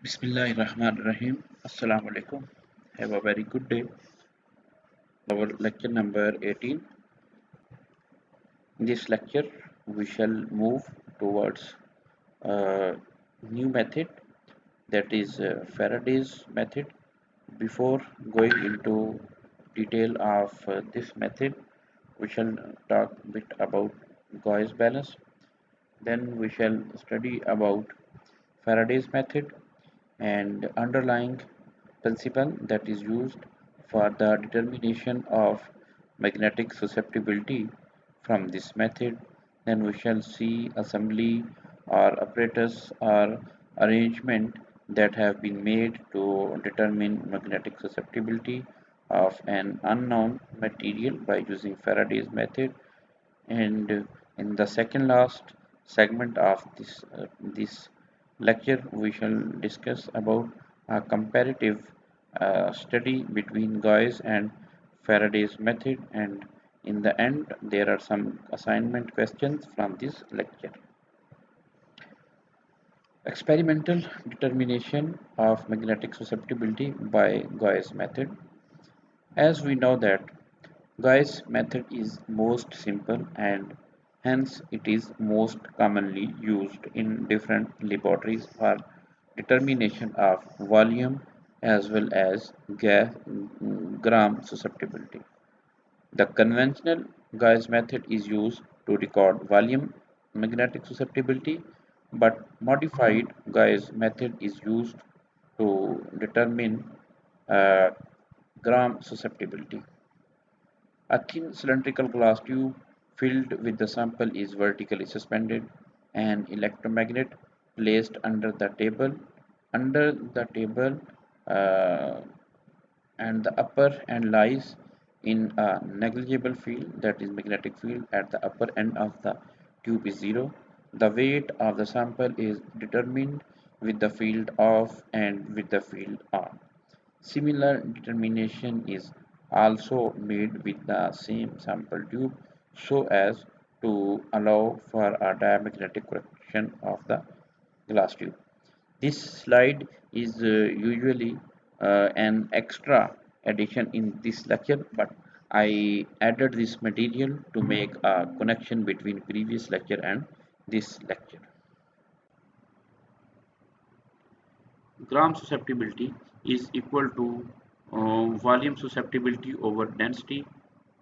Bismillahirrahmanirrahim. Assalamu alaikum. Have a very good day. Our lecture number 18. In this lecture, we shall move towards a new method, that is Faraday's method. Before going into detail of this method, we shall talk a bit about Gauss balance. Then we shall study about Faraday's method and underlying principle that is used for the determination of magnetic susceptibility. From this method, then we shall see assembly or apparatus or arrangement that have been made to determine magnetic susceptibility of an unknown material by using Faraday's method. And in the second last segment of this lecture, we shall discuss about a comparative study between Gauss and Faraday's method, and in the end there are some assignment questions from this lecture. Experimental determination of magnetic susceptibility by Gauss method. As we know that Gauss method is most simple and hence it is most commonly used in different laboratories for determination of volume as well as gram susceptibility. The conventional Gauss method is used to record volume magnetic susceptibility, but modified Gauss method is used to determine uh, gram susceptibility. A thin cylindrical glass tube filled with the sample is vertically suspended. An electromagnet placed under the table uh, and the upper end lies in a negligible field, that is magnetic field at the upper end of the tube is zero. The weight of the sample is determined with the field off and with the field on. Similar determination is also made with the same sample tube so as to allow for a diamagnetic correction of the glass tube. This slide is usually an extra addition in this lecture, but I added this material to make a connection between previous lecture and this lecture. Gram susceptibility is equal to volume susceptibility over density.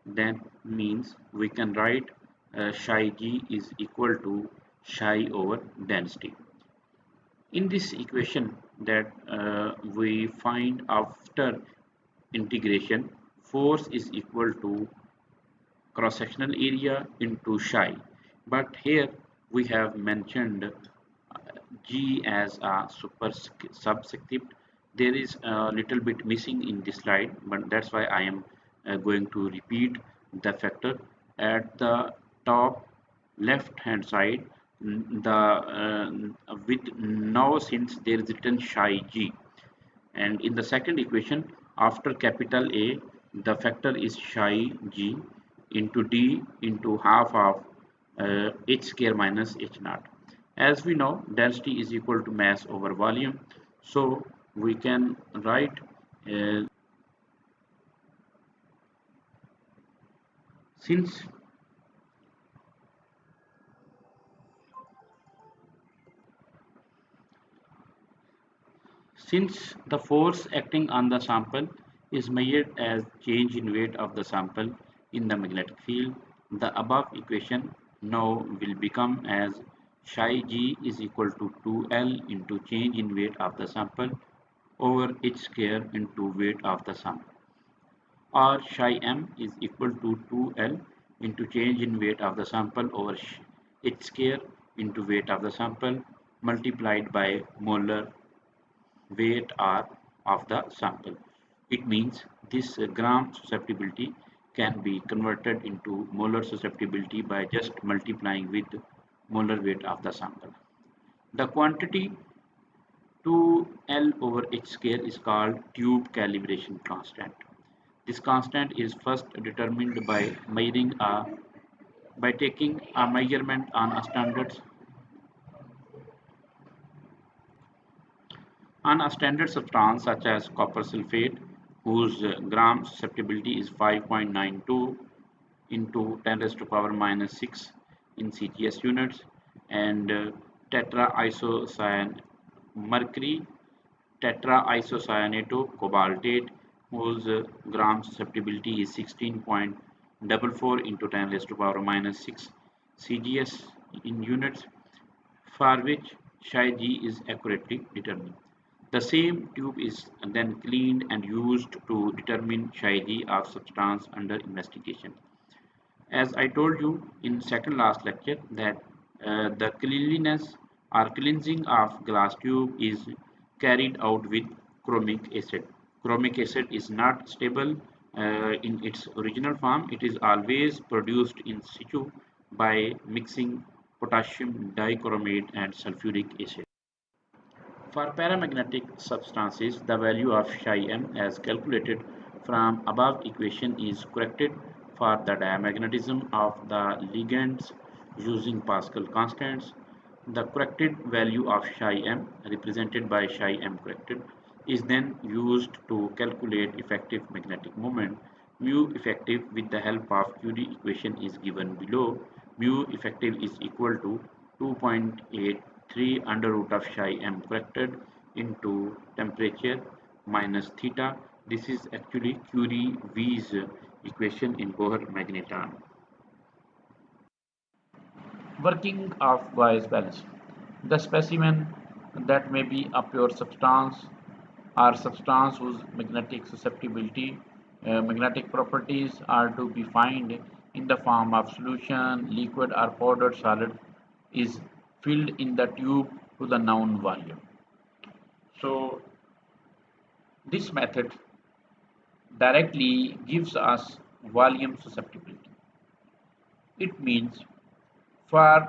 That means we can write psi g is equal to psi over density. In this equation that we find after integration, force is equal to cross-sectional area into psi, but here we have mentioned G as a subscript. There is a little bit missing in this slide, but that's why I am going to repeat the factor at the top left hand side. With now, since there is written psi G, and in the second equation after capital A, the factor is psi G into D into half of h square minus h naught. As we know, density is equal to mass over volume, so we can write since Since the force acting on the sample is measured as change in weight of the sample in the magnetic field, the above equation now will become as psi g is equal to 2L into change in weight of the sample over h square into weight of the sample, or psi m is equal to 2L into change in weight of the sample over h square into weight of the sample multiplied by molar weight R of the sample. It means this gram susceptibility can be converted into molar susceptibility by just multiplying with molar weight of the sample. The quantity 2L over h square is called tube calibration constant. This constant is first determined by taking a measurement on a On a standard substance such as copper sulfate, whose gram susceptibility is 5.92 into 10 raised to power minus 6 in CGS units, and tetraisocyan mercury tetraisocyanate cobaltate, whose gram susceptibility is 16.44 into 10 raised to power minus 6 CGS in units, for which Psi G is accurately determined. The same tube is then cleaned and used to determine Psi G of substance under investigation. As I told you in second last lecture that the cleanliness or cleansing of glass tube is carried out with chromic acid. Chromic acid is not stable in its original form. It is always produced in situ by mixing potassium dichromate and sulfuric acid. For paramagnetic substances, the value of Ψm as calculated from above equation is corrected for the diamagnetism of the ligands using Pascal constants. The corrected value of Ψm, represented by Ψm corrected, is then used to calculate effective magnetic moment. Mu effective with the help of Curie equation is given below. Mu effective is equal to 2.83 under root of psi m corrected into temperature minus theta. This is actually Curie V's equation in Bohr magneton. Working of Gauss balance. The specimen that may be a pure substance or substance whose magnetic susceptibility, magnetic properties are to be found in the form of solution, liquid or powdered solid is filled in the tube to the known volume. So this method directly gives us volume susceptibility. It means for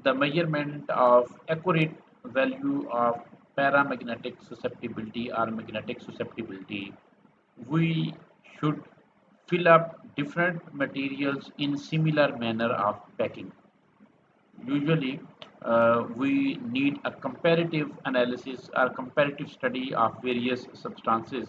the measurement of accurate value of paramagnetic susceptibility or magnetic susceptibility, we should fill up different materials in similar manner of packing. Usually, we need a comparative analysis or comparative study of various substances.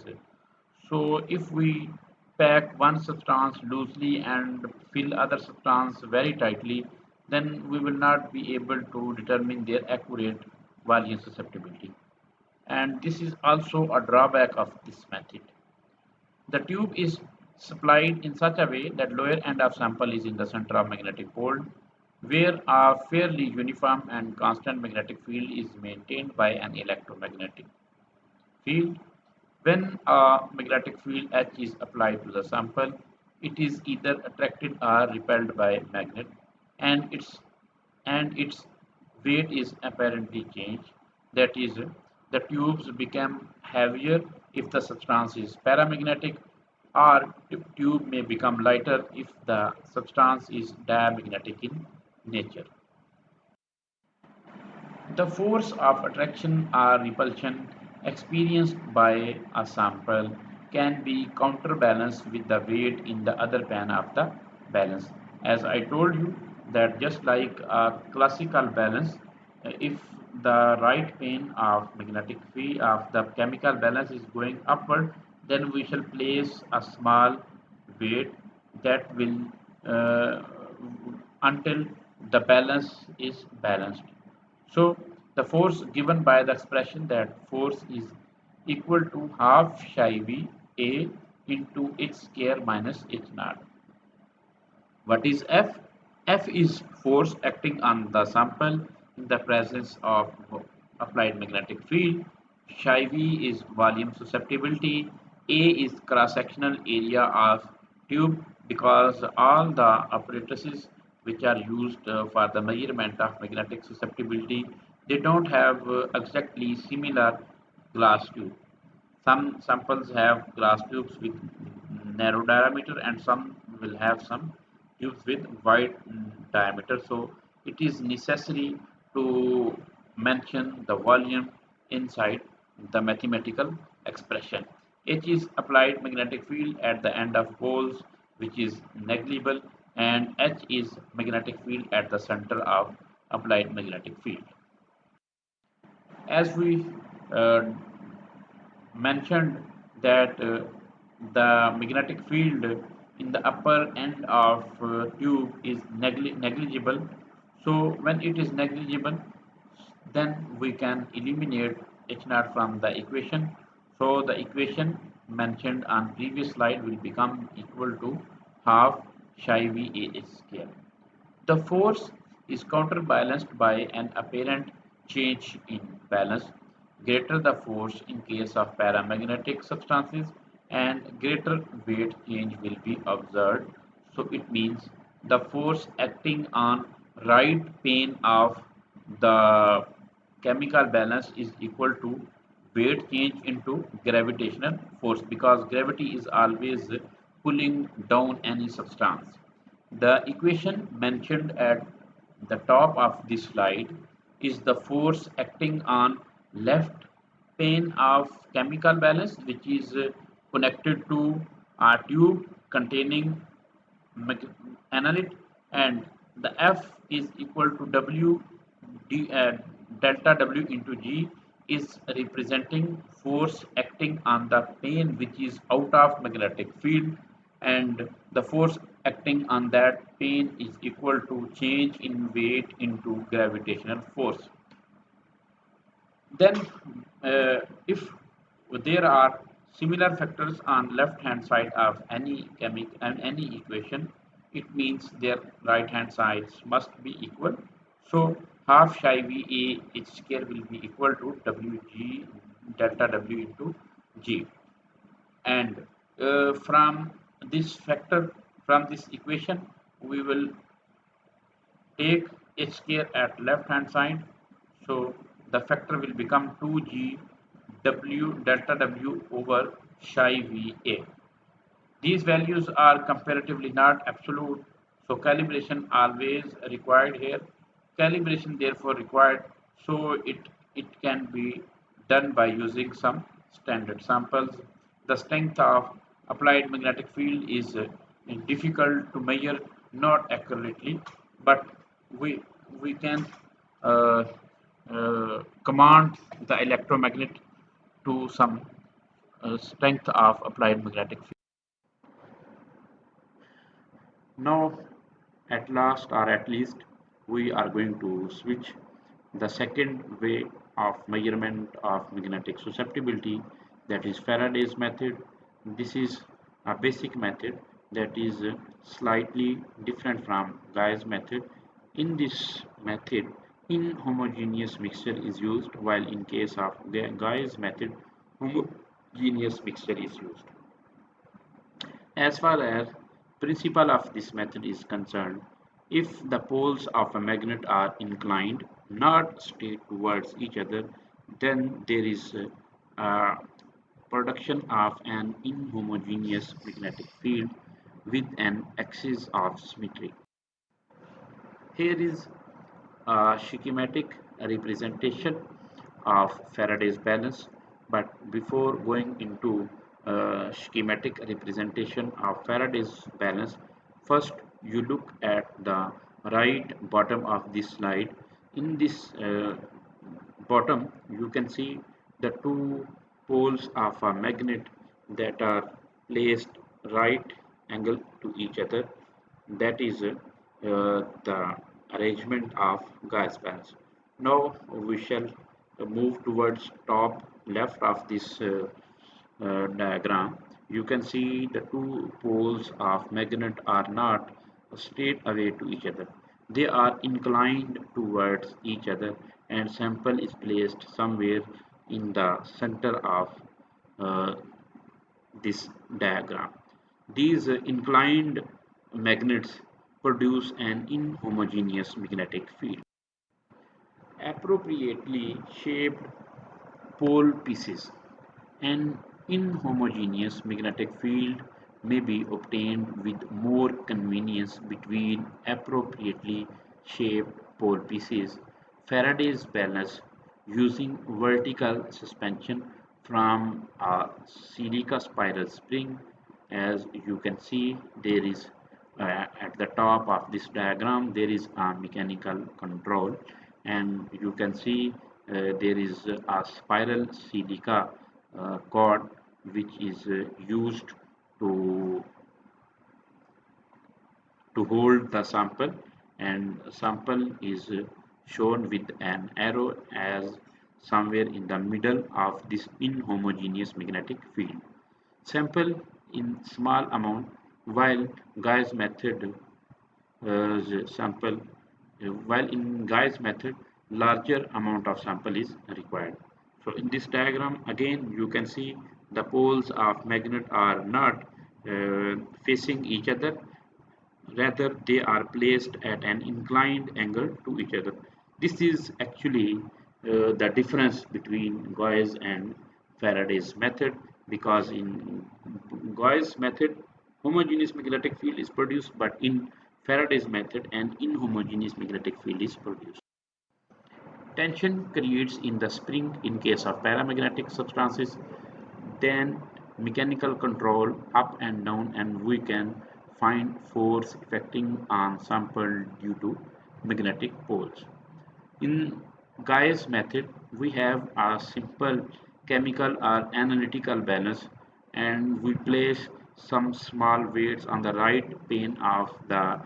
So, if we pack one substance loosely and fill other substance very tightly, then we will not be able to determine their accurate volume susceptibility. And this is also a drawback of this method. The tube is supplied in such a way that lower end of sample is in the center of magnetic pole, where a fairly uniform and constant magnetic field is maintained by an electromagnetic field. When a magnetic field H is applied to the sample, it is either attracted or repelled by magnet, and its weight is apparently changed. That is, the tubes become heavier if the substance is paramagnetic, or the tube may become lighter if the substance is diamagnetic in nature. The force of attraction or repulsion experienced by a sample can be counterbalanced with the weight in the other pan of the balance. As I told you that just like a classical balance, if the right pane of magnetic field of the chemical balance is going upward, then we shall place a small weight that will uh, until the balance is balanced. So the force given by the expression that force is equal to half psi v a into h square minus h naught. What is F? F is force acting on the sample in the presence of applied magnetic field. Psi V is volume susceptibility. A is cross-sectional area of tube because all the apparatuses which are used for the measurement of magnetic susceptibility, they don't have exactly similar glass tube. Some samples have glass tubes with narrow diameter and some will have some tubes with wide diameter. So it is necessary to mention the volume inside the mathematical expression. H is applied magnetic field at the end of poles, which is negligible, and H is magnetic field at the center of applied magnetic field. As we uh, mentioned that the magnetic field in the upper end of tube is negligible. So when it is negligible, then we can eliminate H naught from the equation. So the equation mentioned on previous slide will become equal to half psi v a square. The force is counterbalanced by an apparent change in balance. Greater the force in case of paramagnetic substances and greater weight change will be observed. So it means the force acting on right plane of the chemical balance is equal to weight change into gravitational force, because gravity is always pulling down any substance. The equation mentioned at the top of this slide is the force acting on left pane of chemical balance, which is connected to a tube containing analyte, and the F is equal to W d, delta W into G is representing force acting on the plane which is out of magnetic field, and the force acting on that plane is equal to change in weight into gravitational force. Then if there are similar factors on left hand side of any chemic and any equation, it means their right hand sides must be equal. So half psi V A H square will be equal to Wg delta W into G. And from this factor, from this equation, we will take H square at left hand side. So the factor will become 2G W delta W over psi VA. These values are comparatively not absolute, so calibration always required here. Calibration therefore required, so it can be done by using some standard samples. The strength of applied magnetic field is difficult to measure, not accurately, but we we can uh, command the electromagnet to some strength of applied magnetic field. Now, at last or at least, we are going to switch the second way of measurement of magnetic susceptibility, that is Faraday's method. This is a basic method that is slightly different from Guy's method. In this method, inhomogeneous mixture is used, while in case of Guy's method, homogeneous mixture is used. As far as principle of this method is concerned, if the poles of a magnet are inclined not straight towards each other, then there is a production of an inhomogeneous magnetic field with an axis of symmetry. Here is a schematic representation of Faraday's balance. But before going into schematic representation of Faraday's balance, first you look at the right bottom of this slide. In this bottom, you can see the two poles of a magnet that are placed right angle to each other. That is the arrangement of gas bands. Now we shall move towards top left of this diagram. You can see the two poles of magnet are not straight away to each other. They are inclined towards each other, and sample is placed somewhere in the center of uh, this diagram. These inclined magnets produce an inhomogeneous magnetic field. Appropriately shaped pole pieces. An inhomogeneous magnetic field may be obtained with more convenience between appropriately shaped pole pieces. Faraday's balance using vertical suspension from a silica spiral spring. As you can see, there is at the top of this diagram there is a mechanical control, and you can see there is a spiral silica cord which is used to hold the sample, and sample is shown with an arrow as somewhere in the middle of this inhomogeneous magnetic field. Sample in small amount, while Guy's method sample while in Guy's method larger amount of sample is required. So in this diagram again you can see the poles of magnet are not facing each other, rather they are placed at an inclined angle to each other. This is actually the difference between Gauss and Faraday's method, because in Gauss method homogeneous magnetic field is produced, but in Faraday's method an inhomogeneous magnetic field is produced. Tension creates in the spring in case of paramagnetic substances, then mechanical control up and down, and we can find force acting on sample due to magnetic poles. In Guy's method, we have a simple chemical or analytical balance, and we place some small weights on the right plane of the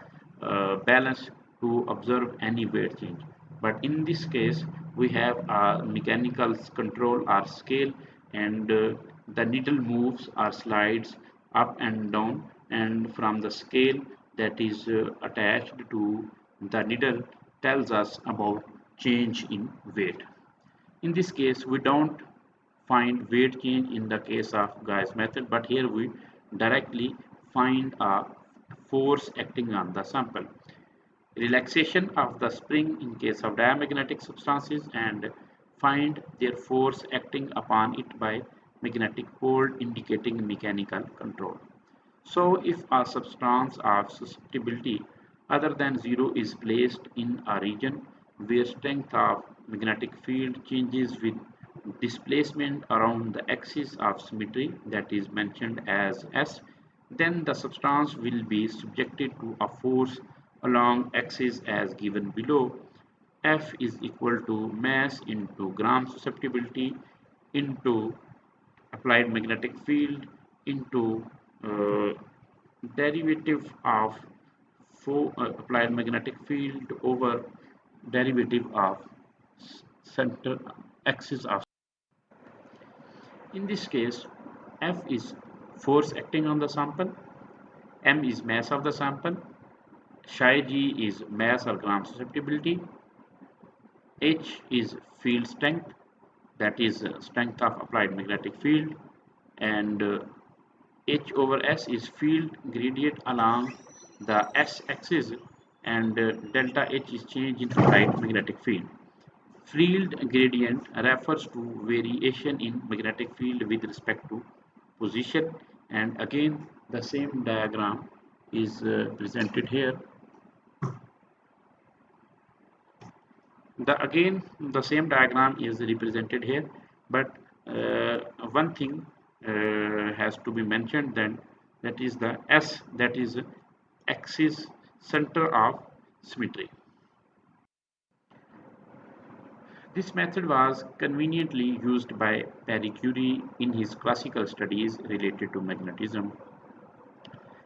balance to observe any weight change. But in this case, we have a mechanical control or scale, and the needle moves or slides up and down, and from the scale that is attached to the needle tells us about change in weight. In this case, we don't find weight change in the case of Guy's method, but here we directly find a force acting on the sample. Relaxation of the spring in case of diamagnetic substances, and find their force acting upon it by magnetic pole indicating mechanical control. So if a substance of susceptibility other than zero is placed in a region where strength of magnetic field changes with displacement around the axis of symmetry, that is mentioned as S, then the substance will be subjected to a force along axis as given below. F is equal to mass into gram susceptibility into applied magnetic field into uh, derivative of applied magnetic field over derivative of center axis of. In this case, F is force acting on the sample, M is mass of the sample, psi g is mass or gram susceptibility, H is field strength, that is strength of applied magnetic field, and H over S is field gradient along the S axis, and delta H is change in applied magnetic field. Field gradient refers to variation in magnetic field with respect to position, and again the same diagram is presented here. The same diagram is represented here, but one thing has to be mentioned then, that is the S, that is axis center of symmetry. This method was conveniently used by Marie Curie in his classical studies related to magnetism.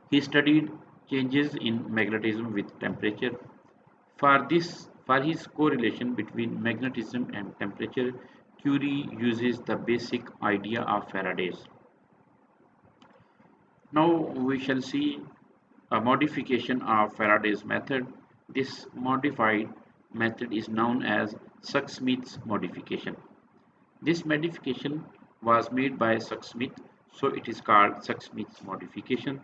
He studied changes in magnetism with temperature. For his correlation between magnetism and temperature, Curie uses the basic idea of Faraday's. Now we shall see a modification of Faraday's method. This modified method is known as Sugg-Smith's modification. This modification was made by Sugg-Smith, so it is called Sugg-Smith's modification.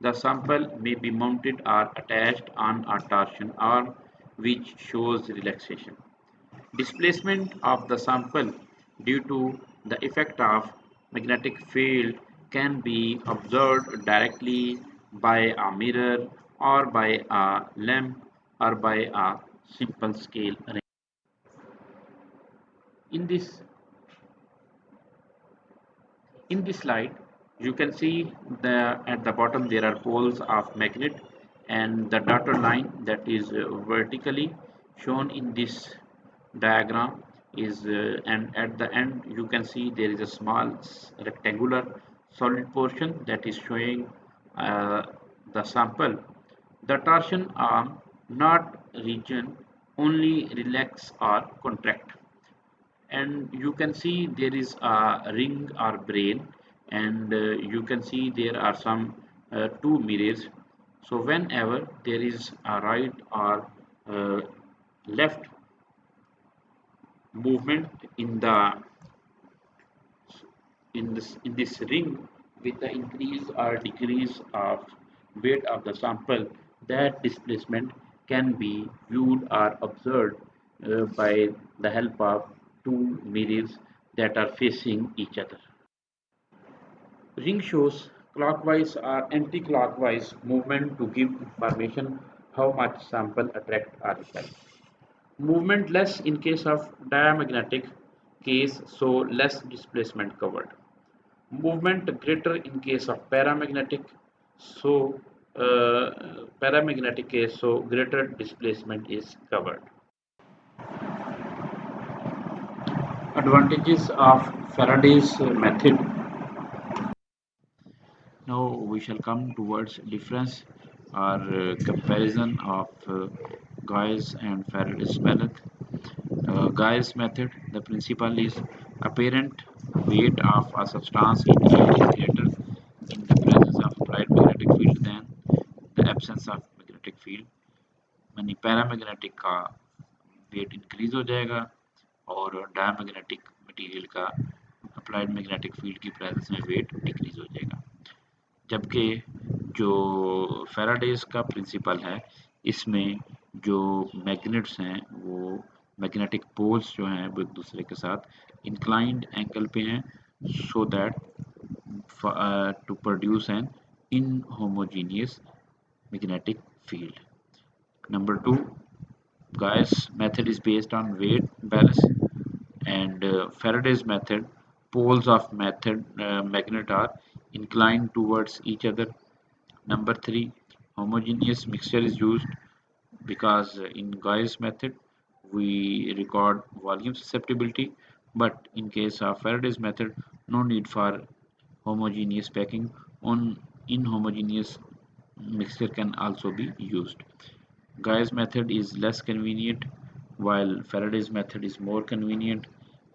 The sample may be mounted or attached on a torsion arm, which shows relaxation. Displacement of the sample due to the effect of magnetic field can be observed directly by a mirror or by a lamp or by a simple scale arrangement. In this In this slide, you can see at the bottom there are poles of magnet, and the dotted line that is vertically shown in this diagram is and at the end you can see there is a small rectangular solid portion that is showing uh, the sample. The torsion arm not region only relax or contract, and you can see there is a ring or brain, and you can see there are some two mirrors. So whenever there is a right or uh, left movement in this ring with the increase or decrease of weight of the sample, that displacement can be viewed or observed by the help of two mirrors that are facing each other. Ring shows clockwise or anti-clockwise movement to give information how much sample attract or repel. Movement less in case of diamagnetic case, so less displacement covered. Movement greater in case of paramagnetic, so paramagnetic case, so greater displacement is covered. Advantages of Faraday's method. Now we shall come towards difference or comparison of Gauss and Faraday's method. Gauss method, the principle is apparent weight of a substance in air is greater in the presence of applied magnetic field than the absence of magnetic field. यानी paramagnetic का weight increase हो जाएगा और diamagnetic material का applied magnetic field की presence में wait decrease हो जाएगा। जबकि जो फैराडेज का प्रिंसिपल है, इसमें जो मैग्नेट्स हैं वो मैग्नेटिक पोल्स जो हैं वो एक दूसरे के साथ इंक्लाइंड एंगल पे हैं, so that to produce an inhomogeneous magnetic field. Number two, Gauss method is based on weight balance, and Faraday's method, poles of magnet are inclined towards each other. Number three, homogeneous mixture is used because in Gauss method we record volume susceptibility, but in case of Faraday's method, no need for homogeneous packing. On inhomogeneous mixture can also be used. Gauss method is less convenient while Faraday's method is more convenient.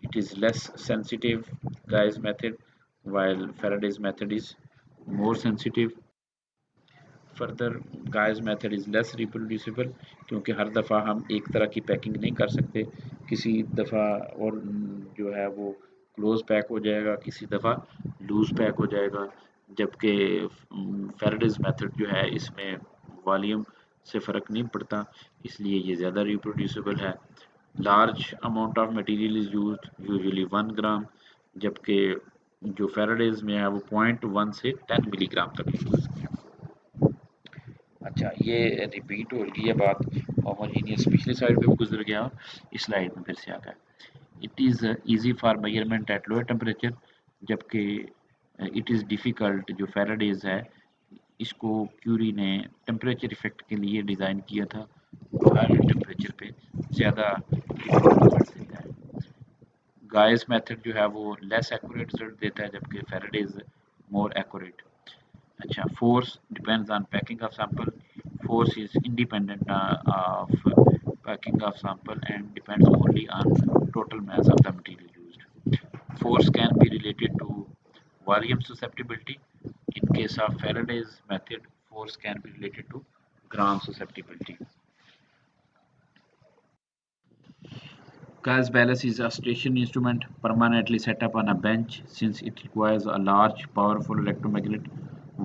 It is less sensitive, Gauss method, while Faraday's method is more sensitive. Further guys method is less reproducible, क्योंकि हर दफ़ा हम एक तरह की packing नहीं कर सकते, किसी दफ़ा और जो है वो क्लोज पैक हो जाएगा, किसी दफ़ा लूज पैक हो जाएगा। जबकि फेराडेज मेथड जो है इसमें वॉल्यूम से फ़र्क नहीं पड़ता, इसलिए ये ज़्यादा रिप्रोड्यूसिबल है। Large amount of material is used, usually 1 ग्राम, जबकि जो फेराडेज में है वो 0.1 से 10 मिलीग्राम तक यूज़ है। अच्छा, ये रिपीट हो रही है बात, होमोजीनियस पिछली स्लाइड पे भी गुजर गया, इस स्लाइड में फिर से आ गया। It is easy for measurement at lower temperature, जबकि इट इज़ डिफ़िकल्ट, जो फेराडेज है इसको क्यूरी ने टेम्परेचर इफेक्ट के लिए डिज़ाइन किया था, हायर टेम्परेचर पे ज़्यादा रिजल्ट देता है। गाइस मेथड जो है वो लेस एक्यूरेट रिजल्ट देता है, जबकि फेराडेज मोर एक्यूरेट। अच्छा, force depends on packing of sample. Force is independent of packing of sample and depends only on total mass of the material used. Force can be related to volume susceptibility. In case of Faraday's method, force can be related to gram susceptibility. Gauss balance is a station instrument permanently set up on a bench since it requires a large, powerful electromagnet,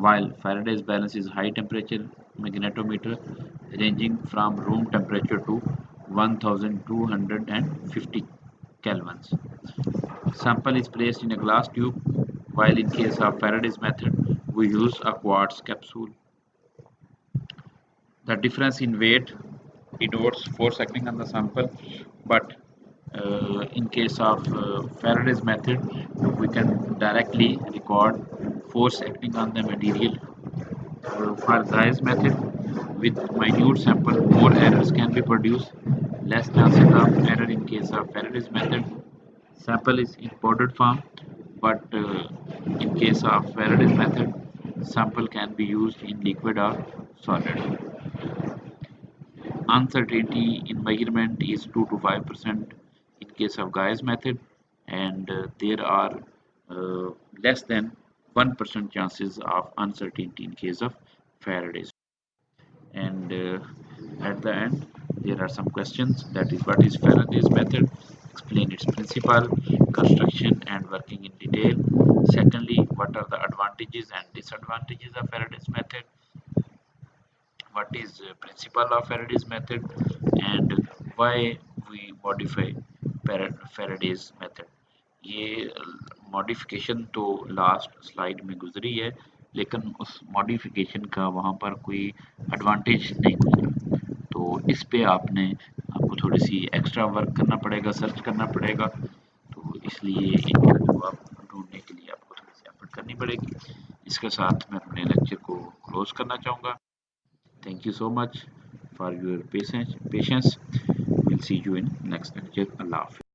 while Faraday's balance is high temperature magnetometer ranging from room temperature to 1250 kelvins. Sample is placed in a glass tube, while in case of Faraday's method, we use a quartz capsule. The difference in weight denotes force acting on the sample, but in case of Faraday's method, we can directly record force acting on the material. For Gauss method, with minute sample, more errors can be produced. less chances of error in case of Faraday's method. Sample is in powdered form, but in case of Faraday's method, sample can be used in liquid or solid. Uncertainty in measurement is 2 to 5% in case of Guy's method, and there are uh, less than 1% chances of uncertainty in case of Faraday's. And at the end, there are some questions, that is, what is Faraday's method? Explain its principle, construction, and working in detail. Secondly, what are the advantages and disadvantages of Faraday's method? What is principle of Faraday's method, and why we modify Faraday's method. ये modification तो last slide में गुजरी है, लेकिन उस modification का वहाँ पर कोई एडवांटेज नहीं गुजरा, तो इस पे आपको थोड़ी सी एक्स्ट्रा वर्क करना पड़ेगा, सर्च करना पड़ेगा, तो इसलिए इनका जवाब ढूंढने के लिए आपको थोड़ी सी एफर्ट करनी पड़ेगी। इसके साथ मैं अपने लेक्चर को क्लोज करना चाहूँगा। Thank you so much for your patience. We'll see you in next lecture. Allah Hafiz.